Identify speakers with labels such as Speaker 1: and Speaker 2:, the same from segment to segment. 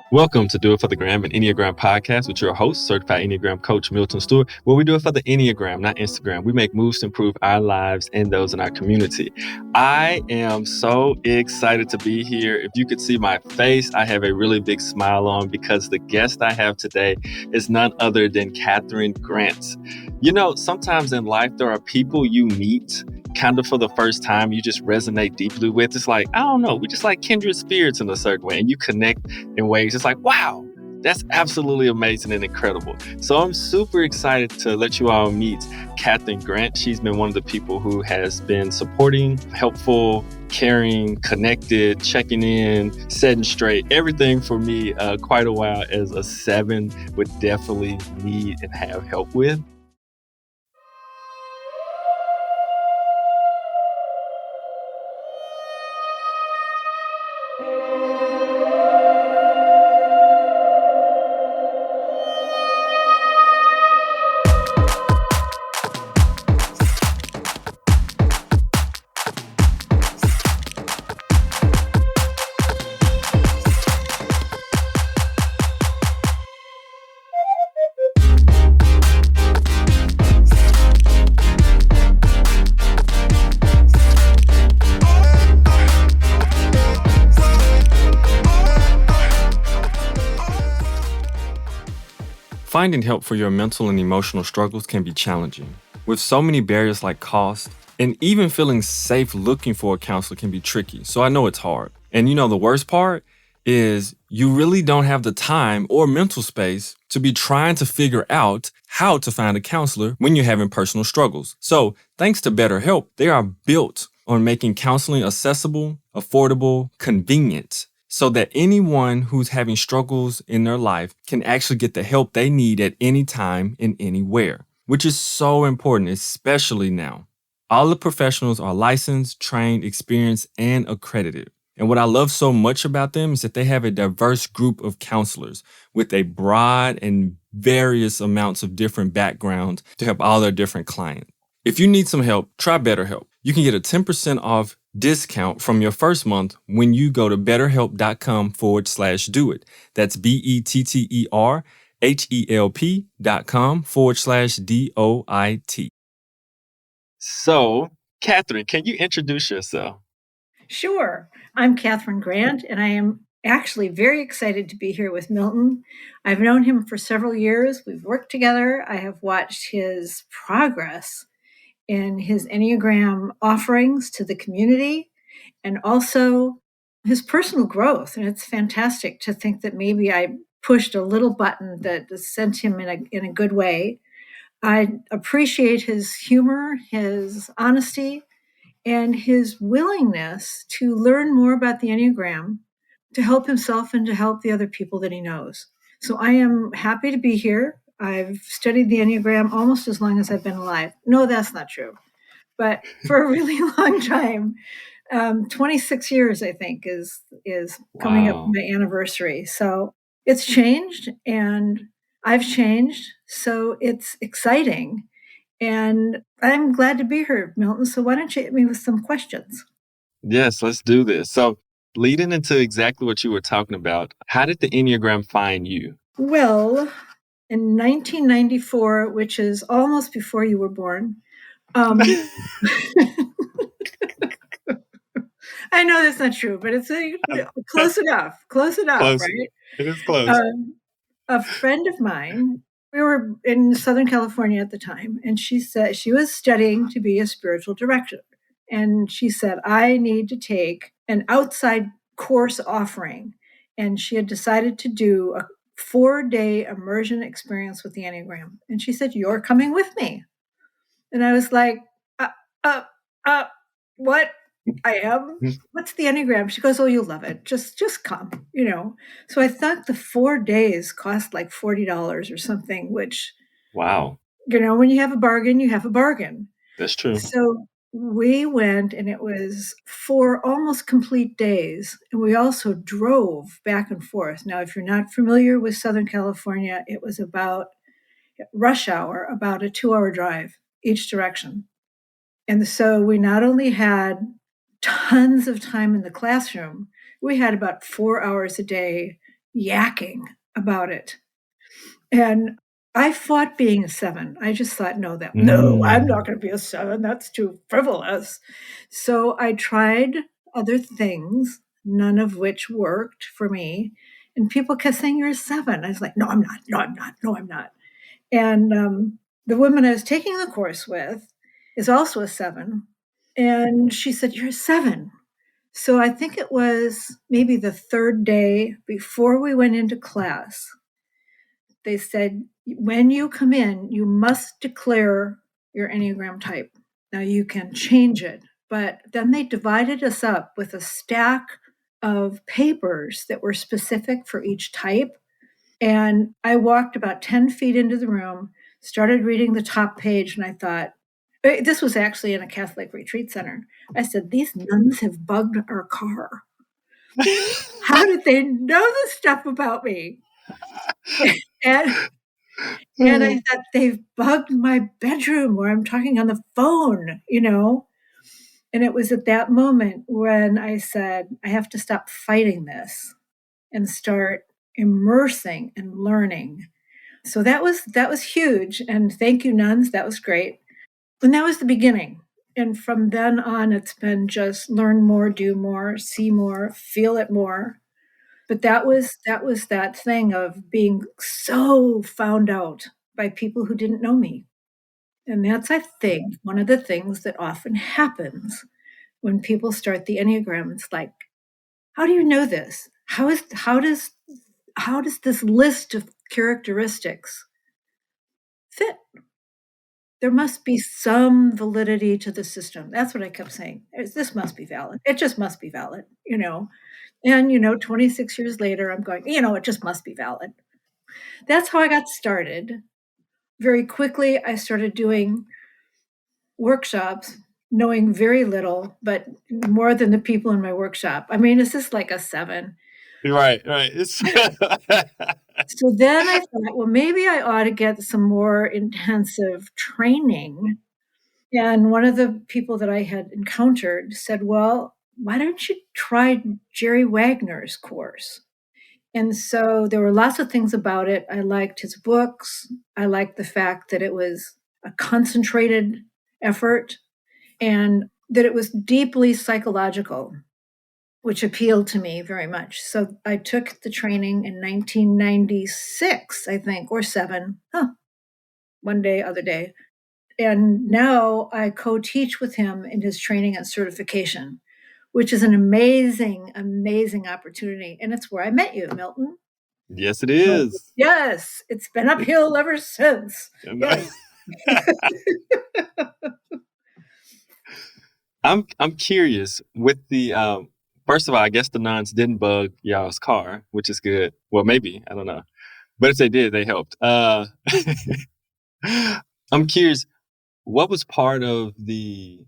Speaker 1: Welcome to Do It for the Gram, an Enneagram podcast with your host, certified Enneagram coach Milton Stewart, where we do it for the Enneagram, not Instagram. We make moves to improve our lives and those in our community. I am so excited to be here. If you could see my face, I have a really big smile on because the guest I have today is none other than Kathryn Grant. You know, sometimes in life, there are people you meet kind of for the first time you just resonate deeply with. It's like, I don't know, we just like kindred spirits in a certain way, and you connect in ways. It's like, wow, that's absolutely amazing and incredible. So I'm super excited to let you all meet Kathryn Grant. She's been one of the people who has been supporting, helpful, caring, connected, checking in, setting straight, everything for me quite a while as a 7 would definitely need and have help with. Finding help for your mental and emotional struggles can be challenging. With so many barriers like cost, and even feeling safe looking for a counselor can be tricky, so I know it's hard. And you know, the worst part is you really don't have the time or mental space to be trying to figure out how to find a counselor when you're having personal struggles. So thanks to BetterHelp, they are built on making counseling accessible, affordable, convenient, so that anyone who's having struggles in their life can actually get the help they need at any time and anywhere, which is so important, especially now. All the professionals are licensed, trained, experienced, and accredited. And what I love so much about them is that they have a diverse group of counselors with a broad and various amounts of different backgrounds to help all their different clients. If you need some help, try BetterHelp. You can get a 10% off discount from your first month when you go to betterhelp.com/doit. That's BetterHelp.com/DOIT. So, Kathryn, can you introduce yourself?
Speaker 2: Sure. I'm Kathryn Grant, and I am actually very excited to be here with Milton. I've known him for several years. We've worked together. I have watched his progress in his Enneagram offerings to the community and also his personal growth. And it's fantastic to think that maybe I pushed a little button that sent him in a good way. I appreciate his humor, his honesty, and his willingness to learn more about the Enneagram to help himself and to help the other people that he knows. So I am happy to be here. I've studied the Enneagram almost as long as I've been alive. No, that's not true. But for a really long time, 26 years, I think, is coming up
Speaker 1: Wow.
Speaker 2: my anniversary. So it's changed and I've changed. So it's exciting. And I'm glad to be here, Milton. So why don't you hit me with some questions?
Speaker 1: Yes, let's do this. So, leading into exactly what you were talking about, how did the Enneagram find you?
Speaker 2: Well, in 1994, which is almost before you were born, um, I know that's not true, but it's close enough. Close enough,
Speaker 1: Close.
Speaker 2: right?
Speaker 1: It is close.
Speaker 2: A friend of mine, we were in Southern California at the time, and she said she was studying to be a spiritual director. And she said, I need to take an outside course offering. And she had decided to do a 4-day immersion experience with the Enneagram. And she said, You're coming with me. And I was like, uh, uh, uh, what? I am? What's the Enneagram? She goes, Oh, you'll love it. Just come. So I thought the 4 days cost like $40 or something, which,
Speaker 1: Wow,
Speaker 2: when you have a bargain, you have a bargain.
Speaker 1: that's true.
Speaker 2: So we went and it was 4 almost complete days. And we also drove back and forth. Now, if you're not familiar with Southern California, it was about rush hour, about a 2-hour drive each direction. And so we not only had tons of time in the classroom, we had about 4 hours a day, yakking about it. And I fought being a 7. I just thought, no, I'm not going to be a 7. That's too frivolous. So I tried other things, none of which worked for me. And people kept saying, you're a 7. I was like, no, I'm not. No, I'm not. No, I'm not. And the woman I was taking the course with is also a 7. And she said, you're a 7. So I think it was maybe the third day before we went into class. They said, when you come in, you must declare your Enneagram type. Now you can change it, but then they divided us up with a stack of papers that were specific for each type. And I walked about 10 feet into the room, started reading the top page, and I thought, this was actually in a Catholic retreat center. I said, these nuns have bugged our car. How did they know this stuff about me? And I thought, they've bugged my bedroom where I'm talking on the phone, And it was at that moment when I said, I have to stop fighting this and start immersing and learning. So that was huge. And thank you, nuns. That was great. And that was the beginning. And from then on, it's been just learn more, do more, see more, feel it more. But that was that thing of being so found out by people who didn't know me. And that's, I think, one of the things that often happens when people start the Enneagram. It's like, how do you know this? How does this list of characteristics fit? There must be some validity to the system. That's what I kept saying. This must be valid. It just must be valid, And 26 years later, I'm going, it just must be valid. That's how I got started. Very quickly, I started doing workshops, knowing very little, but more than the people in my workshop. I mean, is this like a 7?
Speaker 1: Right.
Speaker 2: So then I thought, well, maybe I ought to get some more intensive training. And one of the people that I had encountered said, well, why don't you try Jerry Wagner's course? And so there were lots of things about it. I liked his books. I liked the fact that it was a concentrated effort and that it was deeply psychological, which appealed to me very much. So I took the training in 1996, I think, or 7. One day, other day. And now I co-teach with him in his training and certification, which is an amazing, amazing opportunity. And it's where I met you, Milton.
Speaker 1: Yes, it is.
Speaker 2: Yes, it's been uphill ever since. Yes.
Speaker 1: I'm curious with the first of all, I guess the nuns didn't bug y'all's car, which is good. Well, maybe, I don't know. But if they did, they helped. I'm curious, what was part of the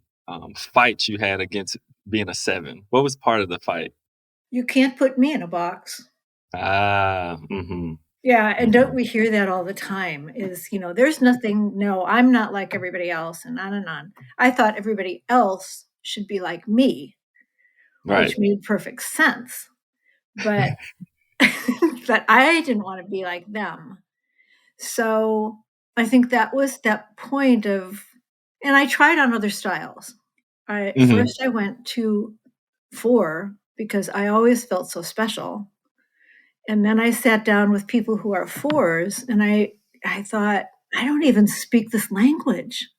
Speaker 1: fight you had against being a 7? What was part of the fight?
Speaker 2: You can't put me in a box.
Speaker 1: Mm-hmm.
Speaker 2: Yeah, and don't we hear that all the time is, there's nothing, no, I'm not like everybody else, and on and on. I thought everybody else should be like me,
Speaker 1: Right.
Speaker 2: which made perfect sense. But but I didn't want to be like them. So I think that was that point of, and I tried on other styles. First I went to 4 because I always felt so special. And then I sat down with people who are 4s, and I thought, I don't even speak this language.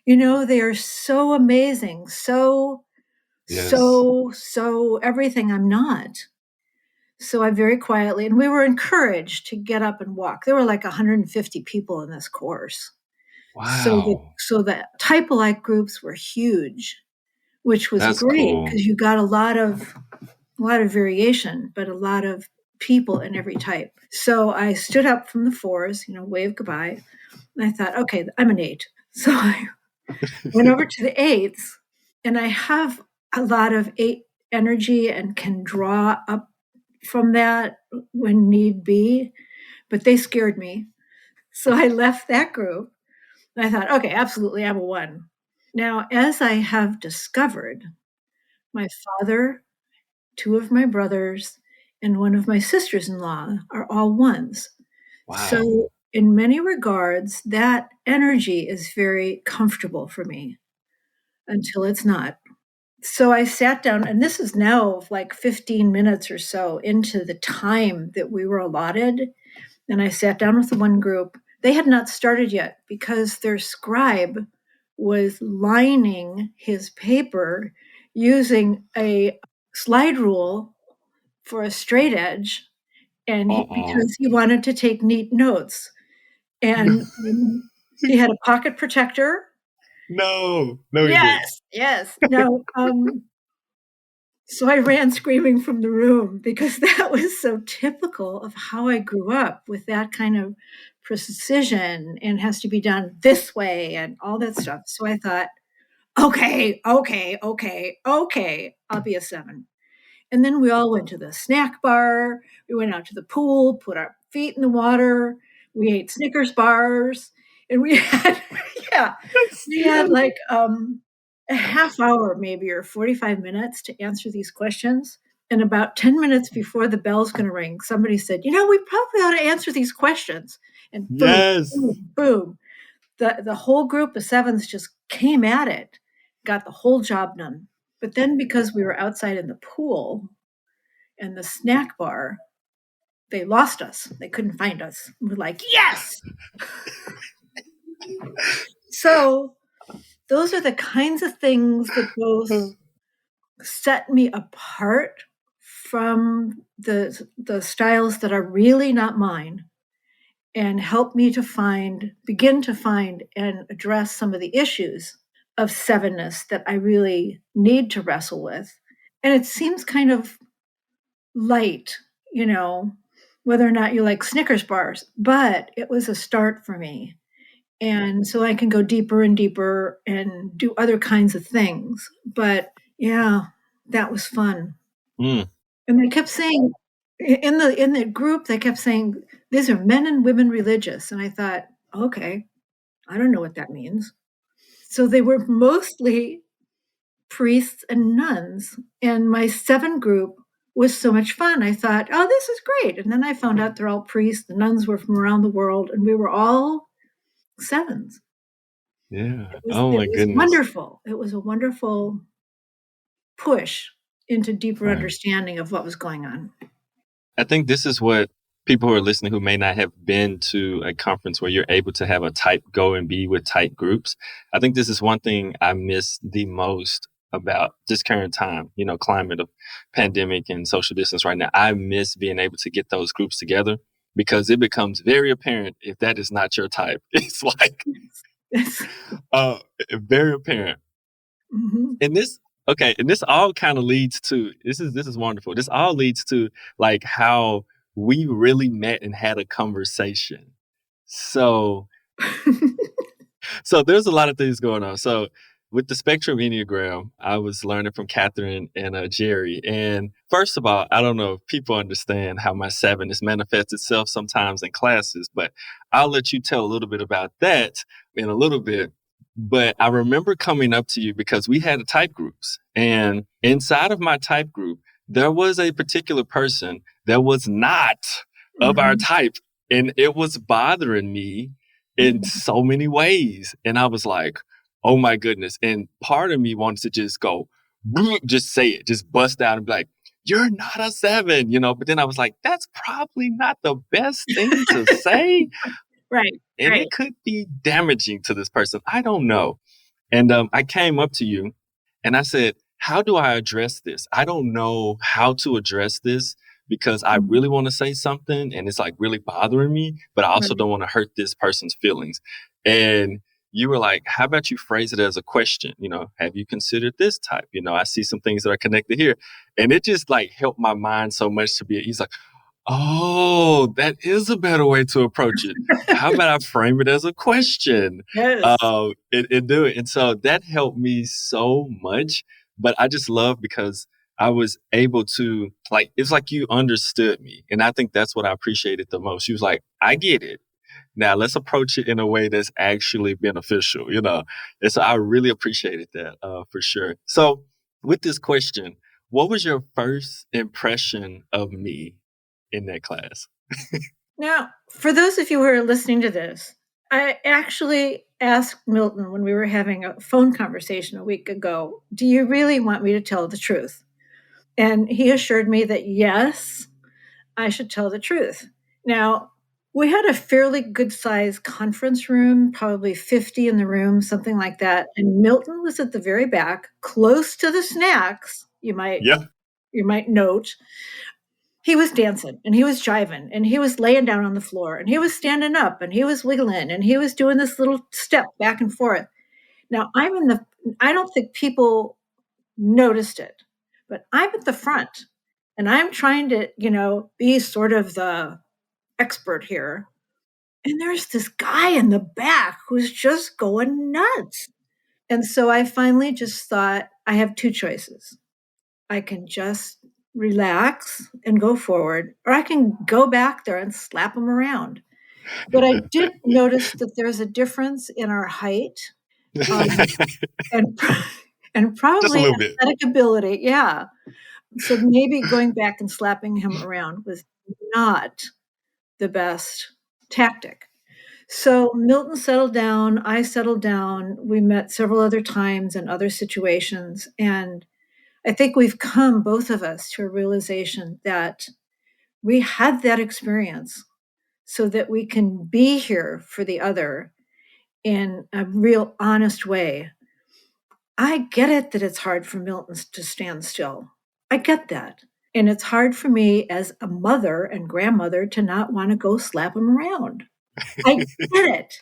Speaker 2: They are so amazing, so everything I'm not. So I very quietly, and we were encouraged to get up and walk. There were like 150 people in this course.
Speaker 1: Wow.
Speaker 2: So the type-alike groups were huge, which was
Speaker 1: That's
Speaker 2: great
Speaker 1: cool.
Speaker 2: because you got a lot of variation, but a lot of people in every type. So I stood up from the 4s, waved goodbye. And I thought, okay, I'm an 8. So I went over to the 8s, and I have a lot of 8 energy and can draw up from that when need be, but they scared me. So I left that group. And I thought, okay, absolutely, I'm a 1. Now, as I have discovered, my father, 2 of my brothers, and one of my sisters-in-law are all ones.
Speaker 1: Wow.
Speaker 2: So in many regards, that energy is very comfortable for me until it's not. So I sat down, and this is now like 15 minutes or so into the time that we were allotted. And I sat down with the one group. They had not started yet because their scribe was lining his paper using a slide rule for a straight edge, and
Speaker 1: Uh-uh.
Speaker 2: because he wanted to take neat notes. And he had a pocket protector.
Speaker 1: No, he didn't.
Speaker 2: Yes, yes. No, so I ran screaming from the room because that was so typical of how I grew up, with that kind of precision and has to be done this way and all that stuff. So I thought, okay, okay, okay, okay, I'll be a 7. And then we all went to the snack bar. We went out to the pool, put our feet in the water. We ate Snickers bars, and we had, yeah, we had like a half hour maybe, or 45 minutes to answer these questions. And about 10 minutes before the bell's going to ring, somebody said, we probably ought to answer these questions. And boom,
Speaker 1: Yes.
Speaker 2: boom, boom. The whole group of 7s just came at it, got the whole job done. But then, because we were outside in the pool and the snack bar, they lost us. They couldn't find us. We're like, yes. So those are the kinds of things that both set me apart from the styles that are really not mine, and help me to begin to find and address some of the issues of 7ness that I really need to wrestle with. And it seems kind of light, whether or not you like Snickers bars, but it was a start for me. And so I can go deeper and deeper and do other kinds of things. But yeah, that was fun.
Speaker 1: Mm.
Speaker 2: And they kept saying, in the group, they kept saying, these are men and women religious. And I thought, okay, I don't know what that means. So they were mostly priests and nuns. And my 7 group was so much fun. I thought, oh, this is great. And then I found out they're all priests. The nuns were from around the world, and we were all 7s.
Speaker 1: Yeah.
Speaker 2: It was
Speaker 1: Oh
Speaker 2: it
Speaker 1: my
Speaker 2: was
Speaker 1: goodness.
Speaker 2: wonderful. It was a wonderful push into deeper
Speaker 1: Right.
Speaker 2: understanding of what was going on.
Speaker 1: I think this is what people who are listening who may not have been to a conference where you're able to have a type go and be with tight groups. I think this is one thing I miss the most about this current time, climate of pandemic and social distance right now. I miss being able to get those groups together because it becomes very apparent if that is not your type. It's like
Speaker 2: Yes.
Speaker 1: uh very apparent.
Speaker 2: Mhm.
Speaker 1: And this all kind of leads to this is wonderful. This all leads to like how we really met and had a conversation. So so there's a lot of things going on. So with the spectrum Enneagram, I was learning from Kathryn and Jerry. And first of all, I don't know if people understand how my 7 manifests itself sometimes in classes, but I'll let you tell a little bit about that in a little bit. But I remember coming up to you because we had type groups. And inside of my type group, there was a particular person that was not of our
Speaker 2: Mhm.
Speaker 1: type. And it was bothering me in
Speaker 2: Mhm.
Speaker 1: so many ways. And I was like, oh my goodness. And part of me wants to just go, just say it, just bust out and be like, you're not a 7, But then I was like, that's probably not the best thing to say.
Speaker 2: Right,
Speaker 1: And
Speaker 2: right.
Speaker 1: it could be damaging to this person. I don't know. And I came up to you and I said, how do I address this? I don't know how to address this because I
Speaker 2: Mhm.
Speaker 1: really want to say something and it's like really bothering me, but I also
Speaker 2: Right.
Speaker 1: don't want to hurt this person's feelings. And you were like, how about you phrase it as a question? Have you considered this type? I see some things that are connected here. And it just like helped my mind so much to be, he's like, oh, that is a better way to approach it. How about I frame it as a question?
Speaker 2: Yes.
Speaker 1: And do it. And so that helped me so much. But I just love because I was able to like it's like you understood me. And I think that's what I appreciated the most. She was like, I get it. Now let's approach it in a way that's actually beneficial. And so I really appreciated that for sure. So with this question, What was your first impression of me in that class?
Speaker 2: Now, for those of you who are listening to this, I actually asked Milton when we were having a phone conversation a week ago, do you really want me to tell the truth? And he assured me that yes, I should tell the truth. Now, we had a fairly good sized conference room, probably 50 in the room, something like that. And Milton was at the very back, close to the snacks,
Speaker 1: Yeah.
Speaker 2: you might note. He was dancing and he was jiving and he was laying down on the floor and he was standing up and he was wiggling and he was doing this little step back and forth. Now, I don't think people noticed it, but I'm at the front and I'm trying to, be sort of the expert here. And there's this guy in the back who's just going nuts. And so I finally just thought I have two choices. I can just relax and go forward, or I can go back there and slap him around. But I did notice that there's a difference in our height, um, and and
Speaker 1: Just a
Speaker 2: probably
Speaker 1: little bit.
Speaker 2: athletic ability. Yeah. So maybe going back and slapping him around was not the best tactic. So Milton settled down, I settled down. We met several other times in other situations. And I think we've come, both of us, to a realization that we had that experience so that we can be here for the other in a real honest way. I get it that it's hard for Milton to stand still. I get that. And it's hard for me as a mother and grandmother to not want to go slap him around. I get it.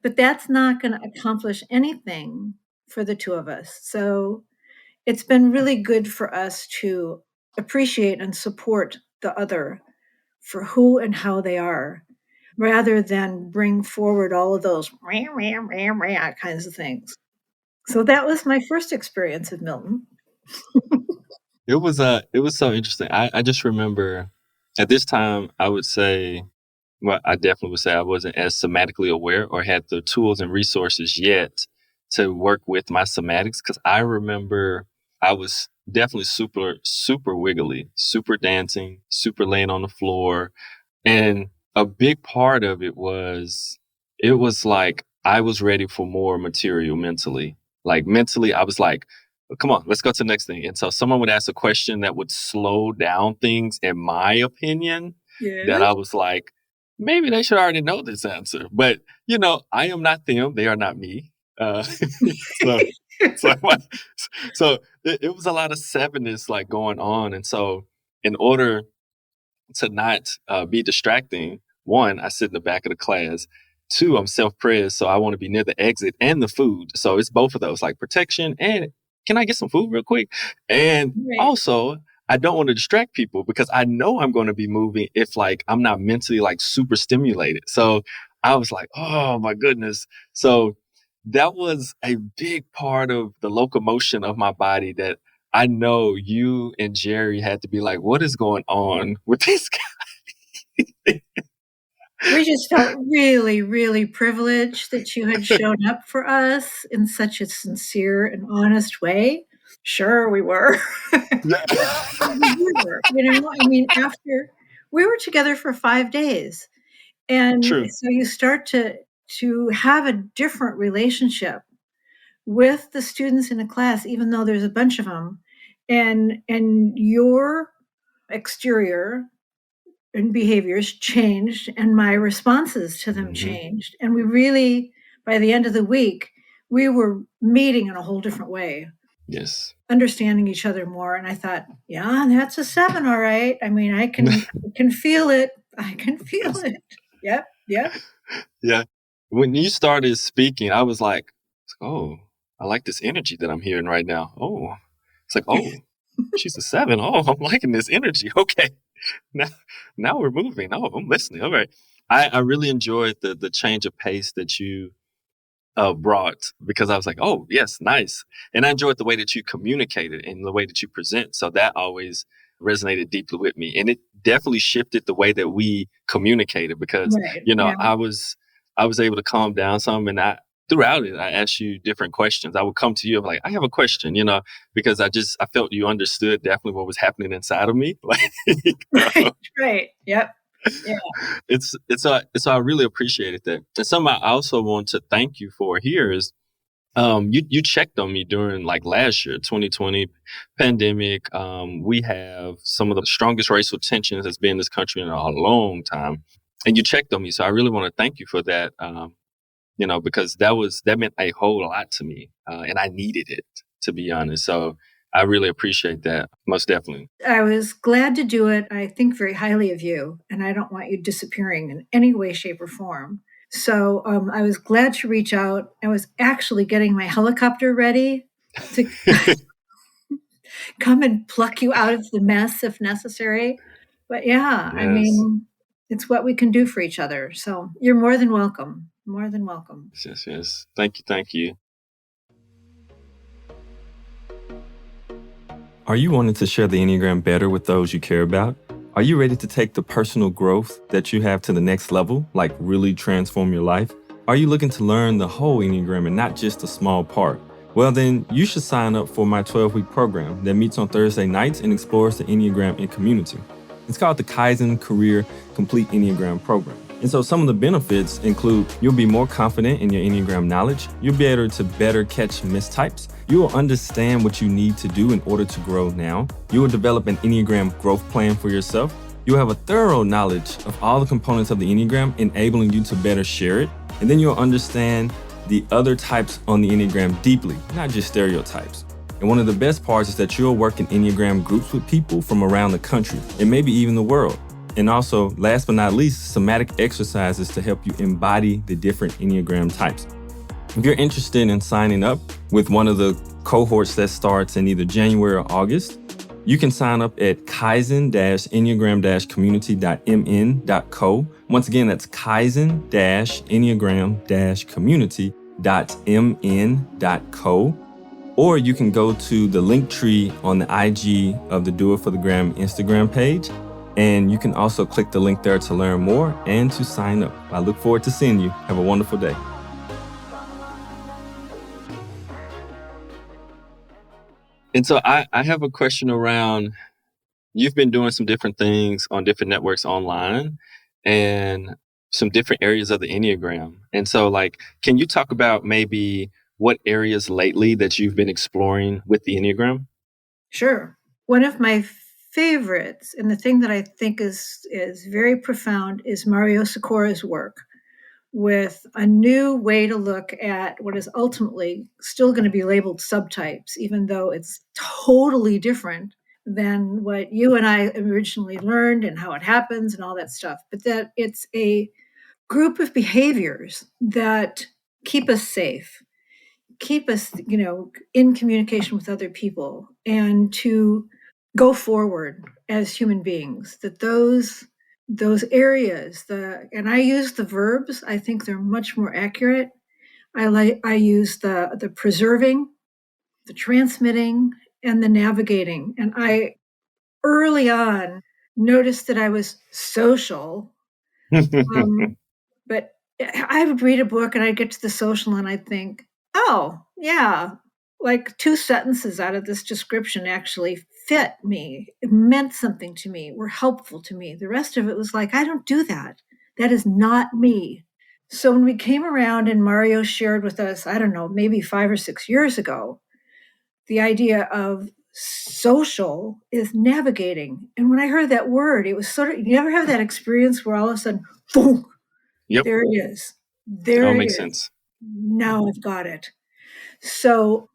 Speaker 2: But that's not going to accomplish anything for the two of us. So it's been really good for us to appreciate and support the other for who and how they are, rather than bring forward all of those rah, rah, rah, rah kinds of things. So that was my first experience of Milton.
Speaker 1: It was so interesting. I just remember at this time I would say, well, I definitely would say I wasn't as somatically aware or had the tools and resources yet to work with my somatics, because I remember I was definitely super, super wiggly, super dancing, super laying on the floor. And a big part of it was like I was ready for more material mentally. Like mentally, I was like, come on, let's go to the next thing. And so someone would ask a question that would slow down things, in my opinion, that
Speaker 2: Yes.
Speaker 1: I was like, maybe they should already know this answer. But, I am not them. They are not me. So, so, so it was a lot of sevenness like going on. And so in order to not be distracting, one, I sit in the back of the class. Two, I'm self-pres, so I want to be near the exit and the food. So it's both of those, like protection and can I get some food real quick? And
Speaker 2: Right.
Speaker 1: also, I don't want to distract people because I know I'm going to be moving if like I'm not mentally like super stimulated. So I was like, oh my goodness. So that was a big part of the locomotion of my body that I know you and Jerry had to be like, what is going on with this guy?
Speaker 2: We just felt really, really privileged that you had shown up for us in such a sincere and honest way. Sure, we were.
Speaker 1: Yeah.
Speaker 2: We were, I mean, after we were together for 5 days, and
Speaker 1: True.
Speaker 2: so you start to have a different relationship with the students in a class, even though there's a bunch of them, and your exterior and behaviors changed, and my responses to them
Speaker 1: Hmm.
Speaker 2: changed, and we really, by the end of the week, we were meeting in a whole different way,
Speaker 1: Yes.
Speaker 2: understanding each other more. And I thought, yeah, that's a 7, all right. I mean, I can feel it. I can feel
Speaker 1: Yes.
Speaker 2: it. Yep, yep.
Speaker 1: Yeah. When you started speaking, I was like, oh, I like this energy that I'm hearing right now. Oh, it's like, oh, she's a 7. Oh, I'm liking this energy. Okay. Now, now we're moving. Oh, I'm listening. All right. I really enjoyed the change of pace that you brought, because I was like, oh, yes, nice. And I enjoyed the way that you communicated and the way that you present. So that always resonated deeply with me. And it definitely shifted the way that we communicated because,
Speaker 2: Right, yeah.
Speaker 1: I was able to calm down some, and throughout it, I asked you different questions. I would come to you, I'm like, I have a question, because I felt you understood definitely what was happening inside of me.
Speaker 2: Right, right. Yep. Yeah.
Speaker 1: So I really appreciated that. And something I also want to thank you for here is you checked on me during like last year, 2020 pandemic. We have some of the strongest racial tensions that's been in this country in a long time, and you checked on me. So I really want to thank you for that. Because that meant a whole lot to me, and I needed it, to be honest. So I really appreciate that, most definitely.
Speaker 2: I was glad to do it. I think very highly of you, and I don't want you disappearing in any way, shape, or form. So I was glad to reach out. I was actually getting my helicopter ready to come and pluck you out of the mess if necessary. But yeah, I
Speaker 1: Yes,
Speaker 2: mean, it's what we can do for each other. So you're more than welcome. More than welcome.
Speaker 1: yes, yes. Thank you, thank you. Are you wanting to share the Enneagram better with those you care about? Are you ready to take the personal growth that you have to the next level, like really transform your life? Are you looking to learn the whole Enneagram and not just a small part? Well, then you should sign up for my 12-week program that meets on Thursday nights and explores the Enneagram in community. It's called the Kaizen Career Complete Enneagram Program. And so some of the benefits include you'll be more confident in your Enneagram knowledge, you'll be able to better catch mistypes, you will understand what you need to do in order to grow now, you will develop an Enneagram growth plan for yourself, you'll have a thorough knowledge of all the components of the Enneagram, enabling you to better share it, and then you'll understand the other types on the Enneagram deeply, not just stereotypes. And one of the best parts is that you'll work in Enneagram groups with people from around the country and maybe even the world. And also, last but not least, somatic exercises to help you embody the different Enneagram types. If you're interested in signing up with one of the cohorts that starts in either January or August, you can sign up at kaizen-enneagram-community.mn.co. Once again, that's kaizen-enneagram-community.mn.co. Or you can go to the link tree on the IG of the Do It for the Gram Instagram page. And you can also click the link there to learn more and to sign up. I look forward to seeing you. Have a wonderful day. And so I have a question around, you've been doing some different things on different networks online and some different areas of the Enneagram. And so can you talk about maybe what areas lately that you've been exploring with the Enneagram?
Speaker 2: Sure. One of my favorites, and the thing that I think is very profound, is Mario Sikора's work with a new way to look at what is ultimately still going to be labeled subtypes, even though it's totally different than what you and I originally learned and how it happens and all that stuff. But that it's a group of behaviors that keep us safe, keep us, in communication with other people, and to go forward as human beings. That those areas, and I use the verbs. I think they're much more accurate. I use the preserving, the transmitting, and the navigating. And I early on noticed that I was social. But I would read a book and I'd get to the social and I'd think, oh, yeah, like 2 sentences out of this description actually fit me. It meant something to me, were helpful to me. The rest of it was like, I don't do that. That is not me. So when we came around and Mario shared with us, I don't know, maybe 5 or 6 years ago, the idea of social is navigating. And when I heard that word, it was sort of, you ever have that experience where all of a sudden, boom,
Speaker 1: Yep.
Speaker 2: there it is.
Speaker 1: It
Speaker 2: There
Speaker 1: all
Speaker 2: it
Speaker 1: makes
Speaker 2: is.
Speaker 1: sense.
Speaker 2: Now I've got it. So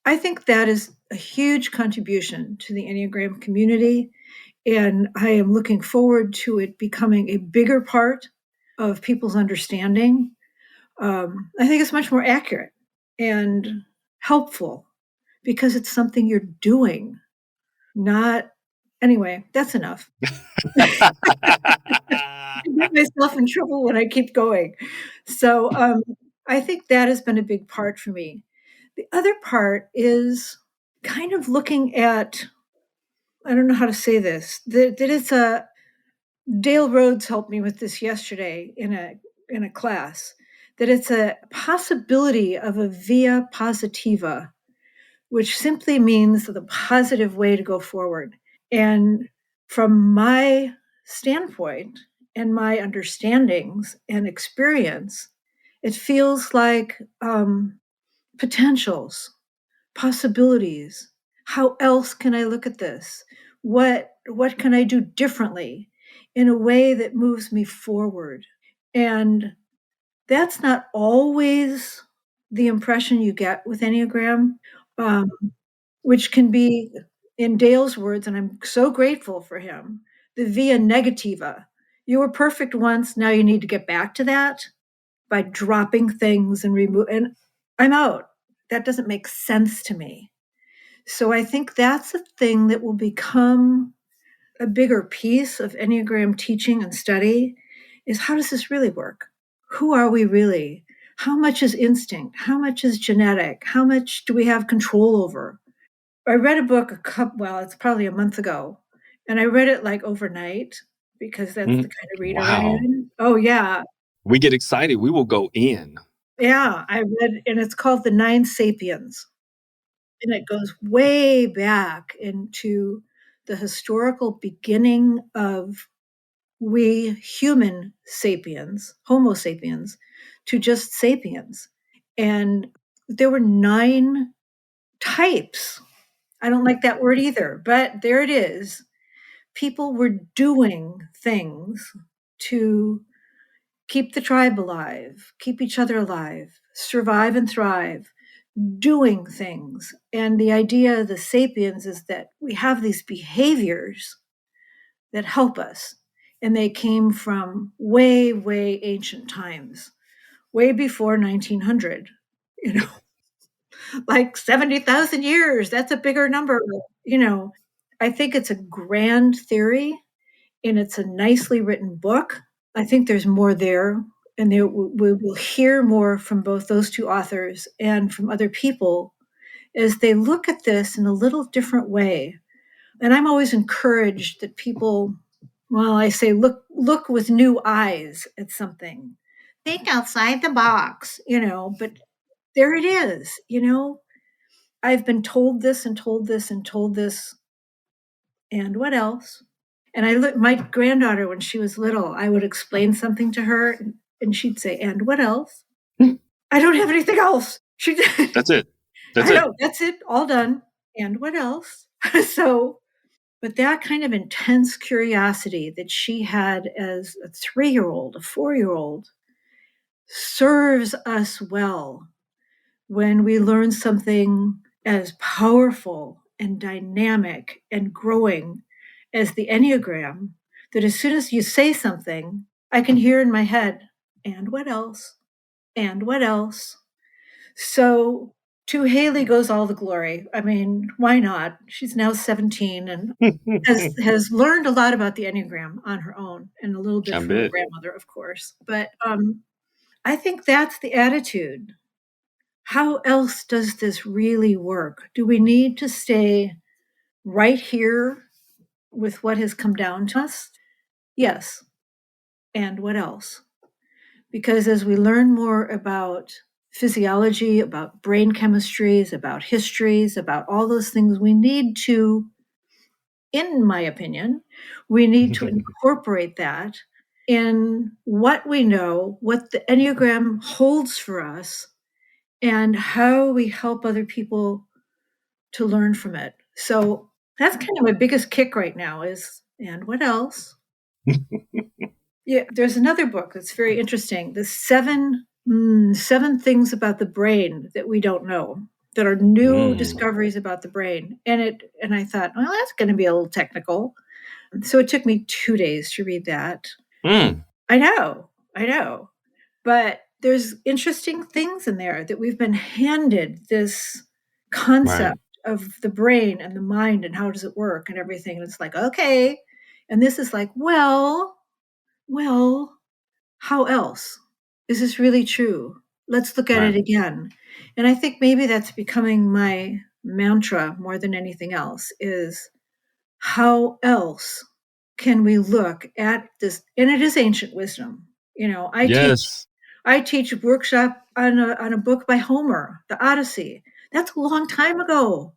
Speaker 2: I think that is a huge contribution to the Enneagram community. And I am looking forward to it becoming a bigger part of people's understanding. I think it's much more accurate and helpful because it's something you're doing, not. Anyway, that's enough. I get myself in trouble when I keep going. So I think that has been a big part for me. The other part is kind of looking at, I don't know how to say this, that it's a, Dale Rhodes helped me with this yesterday in a class, that it's a possibility of a via positiva, which simply means the positive way to go forward. And from my standpoint and my understandings and experience, it feels like potentials, possibilities. How else can I look at this? What can I do differently in a way that moves me forward? And that's not always the impression you get with Enneagram, um, which can be, in Dale's words, and I'm so grateful for him, the via negativa. You were perfect once, now you need to get back to that by dropping things and and I'm out. That doesn't make sense to me. So I think that's a thing that will become a bigger piece of Enneagram teaching and study is how does this really work? Who are we really? How much is instinct? How much is genetic? How much do we have control over? I read a book it's probably a month ago, and I read it like overnight because that's the kind of reader I
Speaker 3: Wow.
Speaker 2: am. Oh, yeah.
Speaker 3: We get excited. We will go in.
Speaker 2: Yeah. And it's called The Nine Sapiens. And it goes way back into the historical beginning of we human sapiens, Homo sapiens, to just sapiens. And there were 9 types. I don't like that word either, but there it is. People were doing things to keep the tribe alive, keep each other alive, survive and thrive, doing things. And the idea of the sapiens is that we have these behaviors that help us. And they came from way, way ancient times, way before 1900, you know, like 70,000 years. That's a bigger number, you know. I think it's a grand theory and it's a nicely written book. I think there's more there, and we will hear more from both those 2 authors and from other people as they look at this in a little different way. And I'm always encouraged that people, well, I say look with new eyes at something. Think outside the box, but there it is. I've been told this and told this and told this, and what else? And my granddaughter, when she was little, I would explain something to her, and she'd say, "And what else?" I don't have anything else. She did.
Speaker 3: That's it. That's
Speaker 2: I
Speaker 3: it.
Speaker 2: know, that's it, all done. And what else? So, but that kind of intense curiosity that she had as a 3-year-old, a 4-year-old, serves us well when we learn something as powerful and dynamic and growing as the Enneagram, that as soon as you say something, I can hear in my head, and what else? And what else? So to Haley goes all the glory. I mean, why not? She's now 17 and has learned a lot about the Enneagram on her own and a little bit
Speaker 3: I
Speaker 2: from her
Speaker 3: bet.
Speaker 2: grandmother, of course. But I think that's the attitude. How else does this really work? Do we need to stay right here with what has come down to us? Yes. And what else? Because as we learn more about physiology, about brain chemistries, about histories, about all those things, we need to, in my opinion, we need to incorporate that in what we know, what the Enneagram holds for us, and how we help other people to learn from it. So that's kind of my biggest kick right now is, and what else? Yeah, there's another book that's very interesting. The seven things about the brain that we don't know, that are new discoveries about the brain. And I thought, well, that's going to be a little technical. So it took me 2 days to read that. I know. But there's interesting things in there that we've been handed this concept of the brain and the mind and how does it work and everything. And it's like, okay. And this is like, well, how else? Is this really true? Let's look at it again. And I think maybe that's becoming my mantra more than anything else is how else can we look at this? And it is ancient wisdom. I teach
Speaker 3: Yes.
Speaker 2: I teach a workshop on a book by Homer, the Odyssey. That's a long time ago.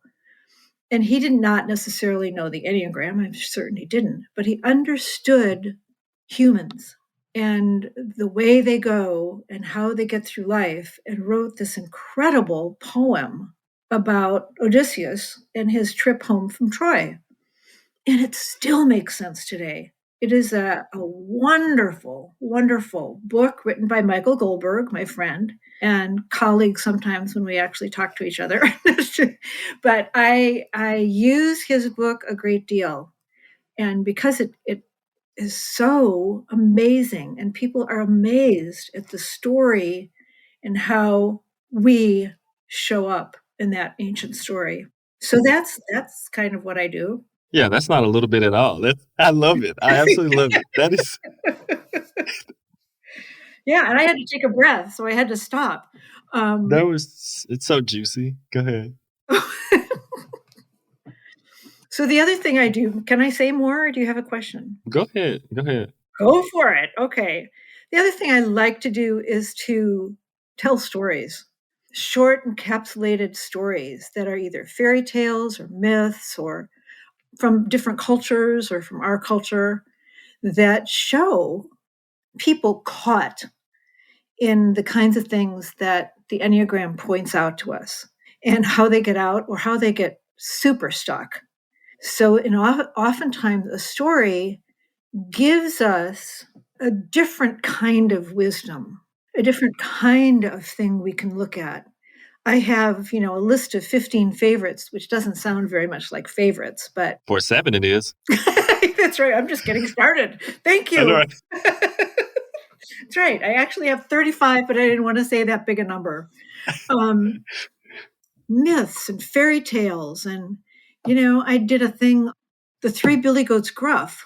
Speaker 2: And he did not necessarily know the Enneagram. I'm certain he didn't, but he understood humans and the way they go and how they get through life, and wrote this incredible poem about Odysseus and his trip home from Troy. And it still makes sense today. It is a wonderful, wonderful book written by Michael Goldberg, my friend, and colleague sometimes when we actually talk to each other. But I use his book a great deal. And because it is so amazing, and people are amazed at the story and how we show up in that ancient story. So that's kind of what I do.
Speaker 3: Yeah, that's not a little bit at all. I love it. I absolutely love it. That is
Speaker 2: Yeah, and I had to take a breath, so I had to stop.
Speaker 3: it's so juicy. Go ahead.
Speaker 2: So the other thing I do, can I say more, or do you have a question?
Speaker 3: Go ahead. Go ahead.
Speaker 2: Go for it. Okay. The other thing I like to do is to tell stories, short encapsulated stories that are either fairy tales or myths or from different cultures or from our culture, that show people caught in the kinds of things that the Enneagram points out to us, and how they get out or how they get super stuck. So, oftentimes a story gives us a different kind of wisdom, a different kind of thing we can look at. I have, a list of 15 favorites, which doesn't sound very much like favorites, but
Speaker 3: For 7, it is.
Speaker 2: that's right. I'm just getting started. Thank
Speaker 3: I know,
Speaker 2: you.
Speaker 3: right?
Speaker 2: That's right. I actually have 35, but I didn't want to say that big a number. Myths and fairy tales. And, I did a thing, the Three Billy Goats Gruff,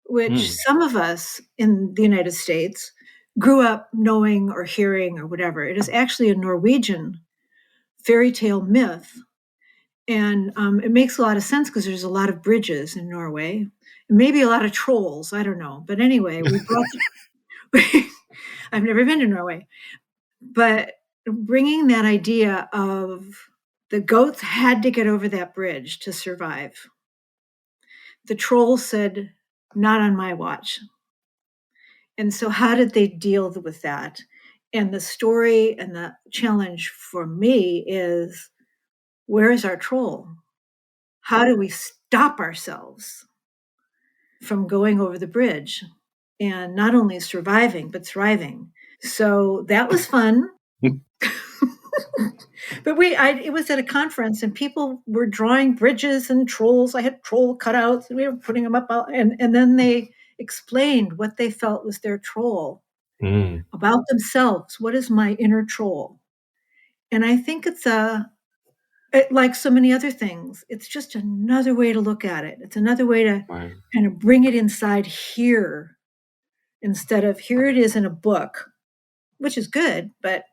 Speaker 2: which some of us in the United States grew up knowing or hearing or whatever. It is actually a Norwegian fairy tale myth. And it makes a lot of sense because there's a lot of bridges in Norway, and maybe a lot of trolls. I don't know. But anyway, I've never been to Norway, but bringing that idea of the goats had to get over that bridge to survive. The troll said, "Not on my watch." And so how did they deal with that? And the story and the challenge for me is, where is our troll? How do we stop ourselves from going over the bridge and not only surviving, but thriving? So that was fun. But it was at a conference, and people were drawing bridges and trolls. I had troll cutouts, and we were putting them up, and then they explained what they felt was their troll about themselves. What is my inner troll? And I think it's like so many other things, it's just another way to look at it. It's another way to kind of bring it inside here, instead of here it is in a book, which is good, but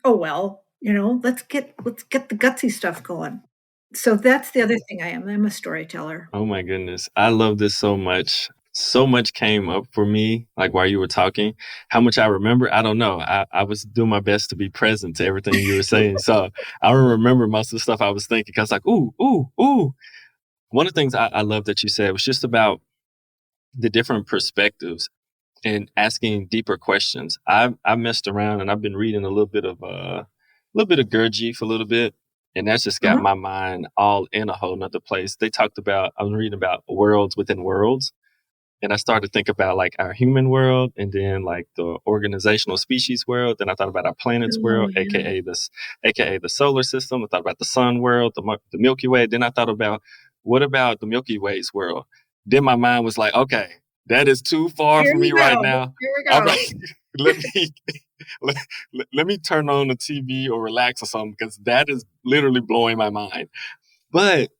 Speaker 2: oh well, let's get the gutsy stuff going. So that's the other thing I am. I'm a storyteller.
Speaker 3: Oh my goodness. I love this so much. So much came up for me, like while you were talking. How much I remember, I don't know. I was doing my best to be present to everything you were saying. So I don't remember most of the stuff I was thinking. I was like, ooh, ooh, ooh. One of the things I love that you said was just about the different perspectives and asking deeper questions. I messed around and I've been reading a little bit of Gurdjieff for a little bit, and that's just got my mind all in a whole nother place. They talked about, I was reading about worlds within worlds, and I started to think about like our human world, and then like the organizational species world. Then I thought about our planet's world, aka the solar system. I thought about the sun world, the Milky Way. Then I thought about, what about the Milky Way's world? Then my mind was like, okay, that is too far for me right now.
Speaker 2: Here we go.
Speaker 3: All right, let me let me turn on the TV or relax or something, because that is literally blowing my mind. But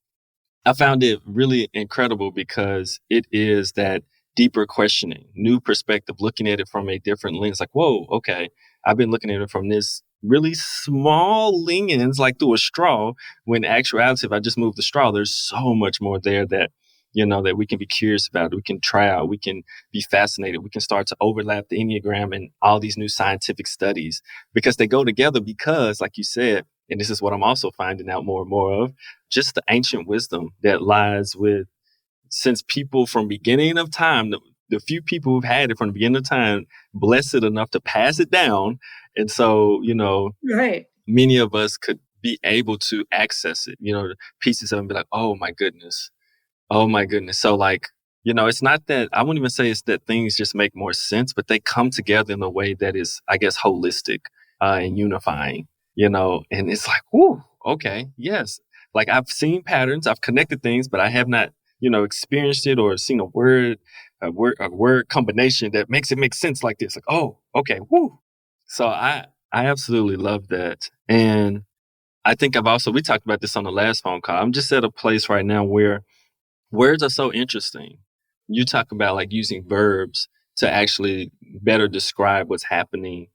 Speaker 3: I found it really incredible because it is that deeper questioning, new perspective, looking at it from a different lens. Like, whoa, okay, I've been looking at it from this really small lens, like through a straw, when in actuality, if I just move the straw, there's so much more there that that we can be curious about, we can try out, we can be fascinated, we can start to overlap the Enneagram and all these new scientific studies because they go together because, like you said, and this is what I'm also finding out more and more of, just the ancient wisdom that lies with, since people from beginning of time, the few people who've had it from the beginning of time, blessed enough to pass it down. And so,
Speaker 2: Right.
Speaker 3: many of us could be able to access it, pieces of it and be like, oh my goodness. Oh my goodness. So it's not that, I wouldn't even say it's that things just make more sense, but they come together in a way that is, I guess, holistic and unifying, and it's like, whoo, okay, yes. Like I've seen patterns, I've connected things, but I have not, experienced it or seen a word combination that makes it make sense like this. Like, oh, okay, whoo. So I absolutely love that. And I think we talked about this on the last phone call. I'm just at a place right now where words are so interesting. You talk about like using verbs to actually better describe what's happening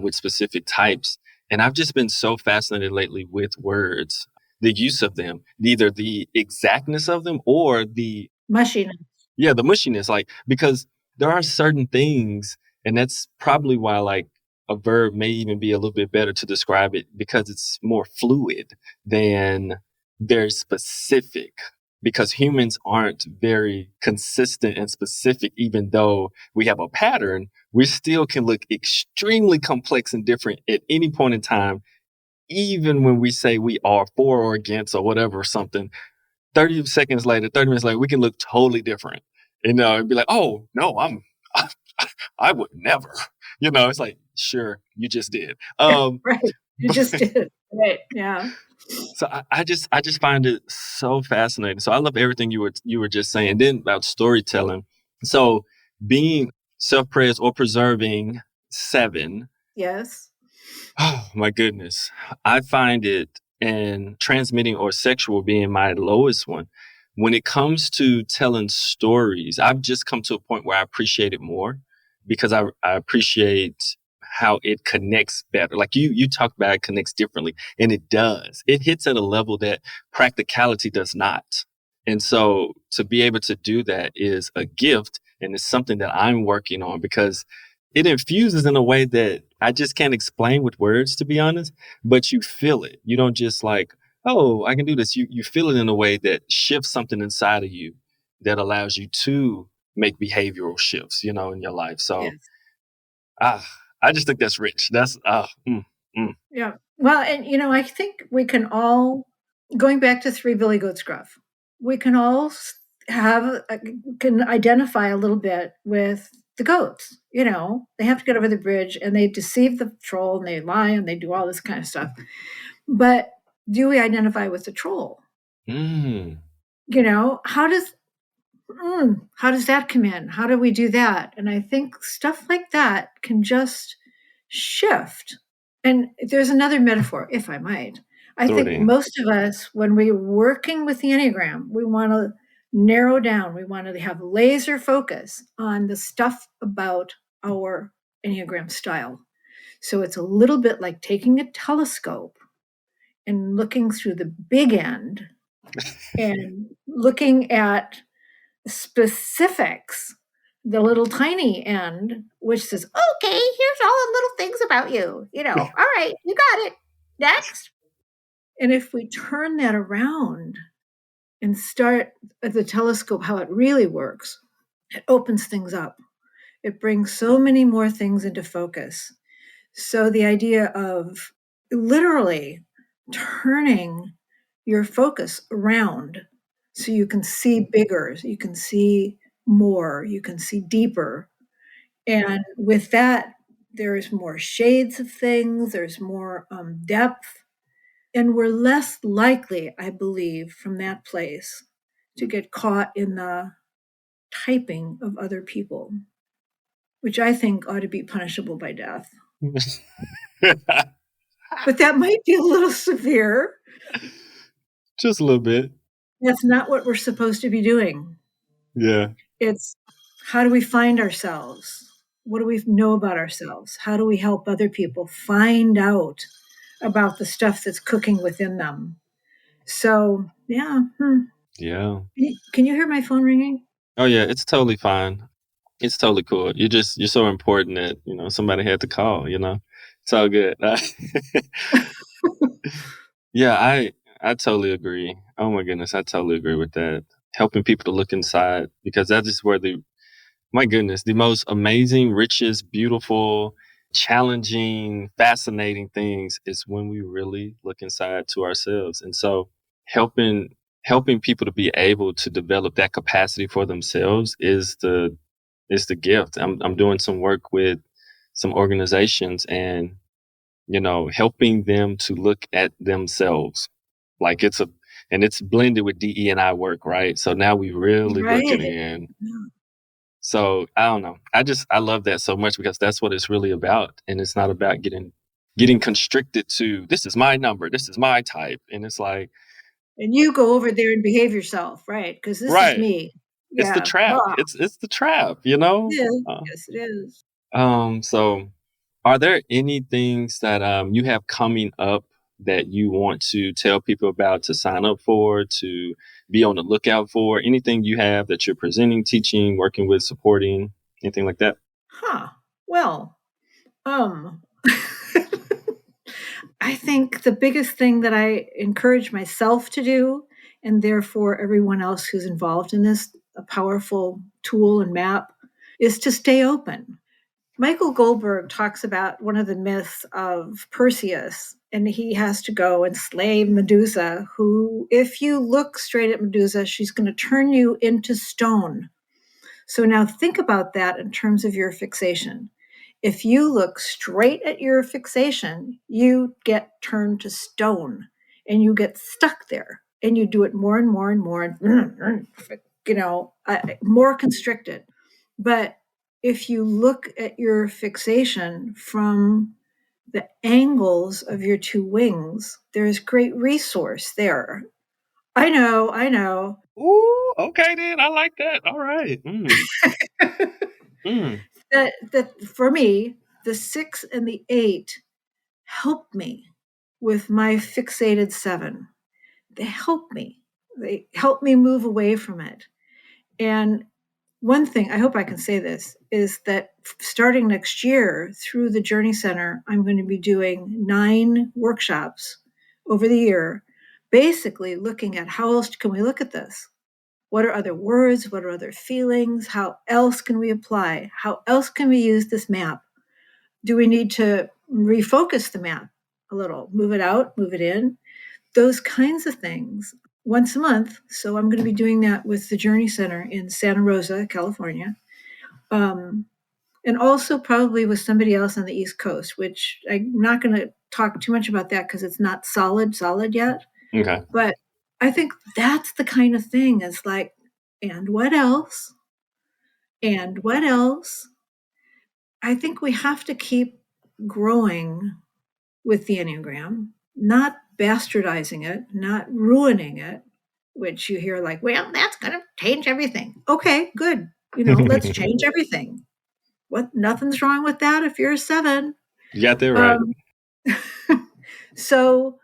Speaker 3: with specific types. And I've just been so fascinated lately with words, the use of them, either the exactness of them or the
Speaker 2: Mushiness.
Speaker 3: the mushiness, because there are certain things, and that's probably why a verb may even be a little bit better to describe it because it's more fluid than very specific. Because humans aren't very consistent and specific, even though we have a pattern, we still can look extremely complex and different at any point in time, even when we say we are for or against or whatever or something. 30 seconds later, 30 minutes later, we can look totally different. And be like, oh, no, I would never. It's like, sure, you just did.
Speaker 2: Right. You just did. Right. Yeah.
Speaker 3: So I just find it so fascinating. So I love everything you were just saying. Then about storytelling. So being self-praised or preserving 7.
Speaker 2: Yes.
Speaker 3: Oh my goodness. I find it, and transmitting or sexual being my lowest one. When it comes to telling stories, I've just come to a point where I appreciate it more because I appreciate how it connects better. Like you talk about, it connects differently, and it does. It hits at a level that practicality does not. And so to be able to do that is a gift, and it's something that I'm working on because it infuses in a way that I just can't explain with words, to be honest, but you feel it. You don't just like, oh, I can do this. You feel it in a way that shifts something inside of you that allows you to make behavioral shifts, in your life. So,
Speaker 2: Yes.
Speaker 3: I just think that's rich. That's,
Speaker 2: Yeah. Well, and I think we can all, going back to Three Billy Goats Gruff, we can all can identify a little bit with the goats. They have to get over the bridge and they deceive the troll and they lie and they do all this kind of stuff. But do we identify with the troll?
Speaker 3: mm,
Speaker 2: How does that come in? How do we do that? And I think stuff like that can just shift. And there's another metaphor, if I might. I
Speaker 3: throw it
Speaker 2: think
Speaker 3: in.
Speaker 2: most of us, when we're working with the Enneagram, we want to narrow down. We want to have laser focus on the stuff about our Enneagram style. So it's a little bit like taking a telescope and looking through the big end and looking at specifics, the little tiny end, which says, okay, here's all the little things about you. All right, you got it. Next. And if we turn that around and start at the telescope, how it really works, it opens things up. It brings so many more things into focus. So the idea of literally turning your focus around so you can see bigger, you can see more, you can see deeper. And with that, there's more shades of things, there's more depth, and we're less likely, I believe, from that place to get caught in the typing of other people, which I think ought to be punishable by death. But that might be a little severe.
Speaker 3: Just a little bit.
Speaker 2: That's not what we're supposed to be doing.
Speaker 3: Yeah.
Speaker 2: It's how do we find ourselves? What do we know about ourselves? How do we help other people find out about the stuff that's cooking within them? So, yeah.
Speaker 3: Yeah.
Speaker 2: Can you hear my phone ringing?
Speaker 3: Oh yeah, it's totally fine. It's totally cool. You're so important that, somebody had to call, It's all good. Yeah, I totally agree. Oh my goodness, I totally agree with that. Helping people to look inside, because that is where my goodness, the most amazing, richest, beautiful, challenging, fascinating things is when we really look inside to ourselves. And so helping helping people to be able to develop that capacity for themselves is the gift. I'm doing some work with some organizations, and helping them to look at themselves like it's blended with DE and I work, right? So now we really looking
Speaker 2: Right.
Speaker 3: in.
Speaker 2: Yeah.
Speaker 3: So I don't know. I love that so much, because that's what it's really about. And it's not about getting constricted to, this is my number, this is my type. And it's like,
Speaker 2: And you go over there and behave yourself, right? Because this is
Speaker 3: right.
Speaker 2: me.
Speaker 3: It's the
Speaker 2: Yeah.
Speaker 3: trap.
Speaker 2: Oh,
Speaker 3: It's the trap.
Speaker 2: yeah.
Speaker 3: Uh,
Speaker 2: Yes, it is.
Speaker 3: so are there any things that you have coming up that you want to tell people about, to sign up for, to be on the lookout for? Anything you have that you're presenting, teaching, working with, supporting, anything like that?
Speaker 2: Huh. Well, um, I think the biggest thing that I encourage myself to do, and therefore everyone else who's involved in this, a powerful tool and map, is to stay open. Michael Goldberg talks about one of the myths of Perseus, and he has to go and slay Medusa, who, if you look straight at Medusa, she's going to turn you into stone. So now think about that in terms of your fixation. If you look straight at your fixation, you get turned to stone and you get stuck there and you do it more and more and more and more constricted. But if you look at your fixation from the angles of your two wings, there's great resource there. I know.
Speaker 3: Ooh, okay then. I like that. All right. Mm.
Speaker 2: That for me, the 6 and the 8 help me with my fixated 7. They help me. They help me move away from it. And one thing, I hope I can say this, is that starting next year through the Journey Center, I'm going to be doing 9 workshops over the year, basically looking at how else can we look at this? What are other words? What are other feelings? How else can we apply? How else can we use this map? Do we need to refocus the map a little, move it out, move it in? Those kinds of things once a month. So I'm going to be doing that with the Journey Center in Santa Rosa, California. Um, and also probably with somebody else on the East Coast, which I'm not going to talk too much about that because it's not solid yet.
Speaker 3: Okay.
Speaker 2: But I think that's the kind of thing. It's like, and what else? And what else? I think we have to keep growing with the Enneagram, not bastardizing it, not ruining it, which you hear like, well, that's going to change everything. Okay, good. Let's change everything. Nothing's wrong with that if you're a 7.
Speaker 3: You got that right.
Speaker 2: Um, so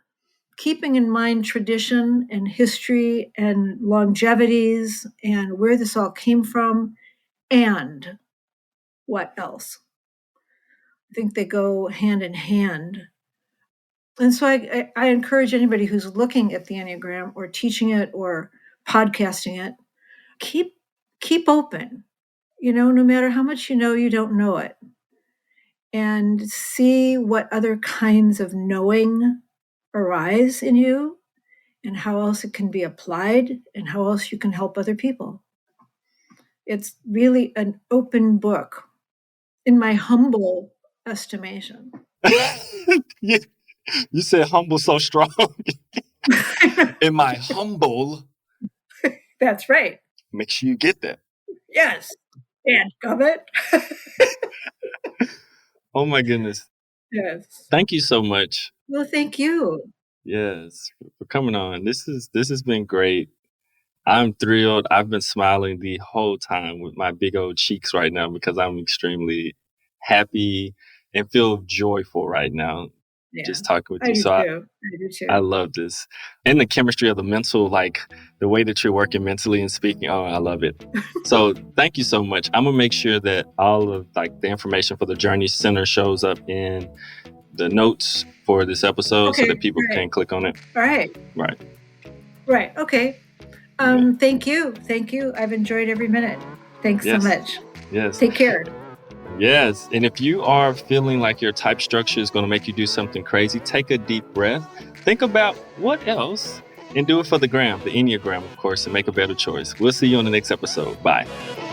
Speaker 2: keeping in mind tradition and history and longevities and where this all came from and what else. I think they go hand in hand. And so I encourage anybody who's looking at the Enneagram or teaching it or podcasting it, keep open. No matter how much you don't know it. And see what other kinds of knowing arise in you and how else it can be applied and how else you can help other people. It's really an open book, in my humble estimation.
Speaker 3: you, you said humble so strong. In my humble,
Speaker 2: That's right.
Speaker 3: make sure you get that.
Speaker 2: Yes. And it.
Speaker 3: Oh my goodness.
Speaker 2: Yes.
Speaker 3: Thank you so much.
Speaker 2: Well, thank you.
Speaker 3: Yes, for coming on. This has been great. I'm thrilled. I've been smiling the whole time with my big old cheeks right now, because I'm extremely happy and feel joyful right now.
Speaker 2: Yeah,
Speaker 3: just talking with
Speaker 2: I
Speaker 3: you.
Speaker 2: do
Speaker 3: So
Speaker 2: too. I do
Speaker 3: I
Speaker 2: too.
Speaker 3: love this. And the chemistry of the mental, like the way that you're working mentally and speaking. Oh, I love it. So thank you so much. I'm gonna make sure that all of like the information for the Journey Center shows up in the notes for this episode so
Speaker 2: Okay,
Speaker 3: that people
Speaker 2: right.
Speaker 3: can click on it.
Speaker 2: All right.
Speaker 3: Right.
Speaker 2: Right. Okay.
Speaker 3: Yeah.
Speaker 2: Thank you. Thank you. I've enjoyed every minute. Thanks so
Speaker 3: Yes.
Speaker 2: much.
Speaker 3: Yes.
Speaker 2: Take care.
Speaker 3: Yes. And if you are feeling like your type structure is going to make you do something crazy, take a deep breath. Think about what else and do it for the gram, the Enneagram, of course, and make a better choice. We'll see you on the next episode. Bye.